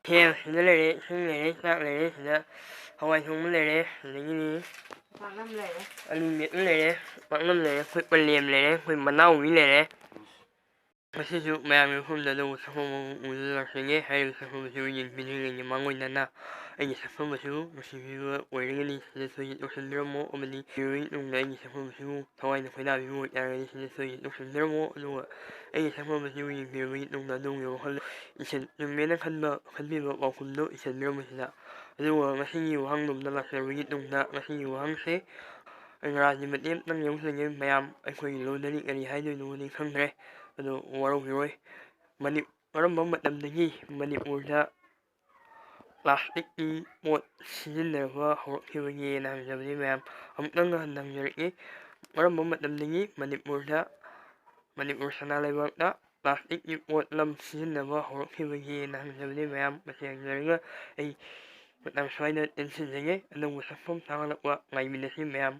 ꯊꯦꯡ ꯁꯤꯗ ꯂꯩꯔꯦ ꯏꯁꯤꯡ ꯂꯩꯔꯦ ꯆꯥꯛ ꯂꯩꯔꯦ ꯁꯤꯗ ꯍꯋꯥꯏ ꯊꯣꯡꯕ ꯂꯩꯔꯦ ꯑꯗꯒꯤꯗꯤ ꯄꯥꯛꯅꯝ ꯂꯩꯔꯦ ꯑꯂꯨ ꯃꯦꯠꯄ ꯂꯩꯔꯦ ꯄꯥꯛꯅꯝ ꯂꯩꯔꯦ ꯑꯩꯈꯣꯏ ꯄꯂꯦꯝ ꯂꯩꯔꯦ ꯑꯩꯈꯣꯏ ꯃꯅꯥꯎꯕꯤ ꯂꯩꯔꯦ ꯉꯁꯤꯁꯨ ꯃꯌꯥꯝꯒꯤ ꯃꯐꯝꯗ ꯑꯗꯨꯕꯨ ꯁꯛꯐꯝ ꯎꯗꯨꯅ ꯍꯥꯏꯔꯤꯕ ꯁꯛꯐꯝ ꯑꯁꯤ ꯌꯦꯡꯕꯤꯔꯤꯉꯩꯒꯤ ꯃꯥꯡꯑꯣꯏꯅꯅ ꯑꯩꯒꯤ ꯁꯛꯐꯝ ꯑꯁꯤꯕꯨ ꯅꯨꯡꯁꯤꯕꯤꯕ ꯑꯣꯏꯔꯒꯅꯤ ꯁꯤꯗꯁꯨ ꯇꯧꯁꯤꯟꯕꯤꯔꯝꯃꯣ ꯑꯃꯗꯤ ꯅꯨꯡꯗ ꯑꯩꯒꯤ ꯁꯛꯐꯝ ꯑꯁꯤꯕꯨ ꯊꯋꯥꯏꯅ ꯈꯣꯏꯗꯥꯕꯤꯕ ꯑꯣꯏꯇꯥꯔꯒꯗꯤ ꯁꯤꯗꯁꯨ ꯇꯧꯁꯤꯟꯕꯤꯔꯝꯃꯣ ꯑꯗꯨꯒ ꯑꯩꯒꯤ ꯁꯛꯐꯝ ꯑꯁꯤꯕꯨ ꯌꯦꯡꯕꯤꯔꯕꯒꯤ ꯇꯨꯡꯗ ꯑꯗꯣꯝꯒꯤ ꯋꯥꯈꯜ ꯆꯨꯝꯃꯦꯅ ꯈꯟꯕꯤꯕ ꯄꯥꯎꯈꯨꯝꯗꯨ ꯏꯁꯤꯟꯕꯤꯔꯝꯃꯨ ꯁꯤꯗ ꯑꯗꯨꯒ ꯉꯁꯤꯒꯤ ꯋꯥꯍꯪꯂꯣꯝꯗ ꯂꯥꯛꯆꯕꯒꯤ ꯇꯨꯡꯗ ꯉꯁꯤꯒꯤ ꯋꯥꯍꯪꯁꯦ ꯏꯪꯒ꯭ꯔꯥꯖꯤ ꯃꯇꯦꯛ ꯑꯃꯇꯪ ꯌꯧꯖꯒꯦ ꯃꯌꯥꯝ ꯑꯩꯈꯣꯏꯒꯤ ꯂꯣꯟꯗꯗꯤ ꯀꯔꯤ ꯍꯥꯏꯗꯣꯏꯅꯣꯗꯤ ꯈꯪꯗ꯭ꯔꯦ ꯑꯗꯣ ꯋꯥꯔꯧꯕꯤꯔꯣꯏ ꯀꯔꯝꯕ ꯃꯇꯝꯗꯒꯤ ꯃꯅꯤꯄꯨꯔꯗ ꯄ꯭ꯂꯥꯁꯇꯤꯛꯀꯤ ꯄꯣꯠ ꯁꯤꯖꯤꯟꯅꯕ ꯍꯧꯔꯛꯈꯤꯕꯒꯦꯅ ꯍꯪꯖꯕꯅꯤ ꯃꯌꯥꯝ ꯑꯃꯨꯛꯇꯪꯒ ꯍꯟꯅ ꯍꯪꯖꯔꯛꯏ ꯀꯔꯝꯕ ꯃꯇꯝꯗꯒꯤ ꯃꯅꯤꯄꯨꯔ ꯁꯅꯥ ꯂꯩꯕꯥꯛꯇ ꯄ꯭ꯂꯥꯁꯇꯤꯛꯀꯤ ꯄꯣꯠꯂꯝ ꯁꯤꯖꯤꯟꯅꯕ ꯍꯧꯔꯛꯈꯤꯕꯒꯦꯅ ꯍꯪꯖꯕꯅꯤ ꯃꯌꯥꯝ ꯃꯁꯤ ꯍꯪꯖꯔꯒ ꯑꯩ ꯃꯇꯝ ꯁ꯭ꯋꯥꯏꯗ ꯇꯦꯟꯁꯤꯟꯖꯒꯦ ꯑꯅꯧꯕ ꯁꯛꯐꯝ ꯇꯥꯒꯠꯂꯛꯄ ꯉꯥꯏꯃꯤꯟꯅꯁꯤ ꯃꯌꯥꯝ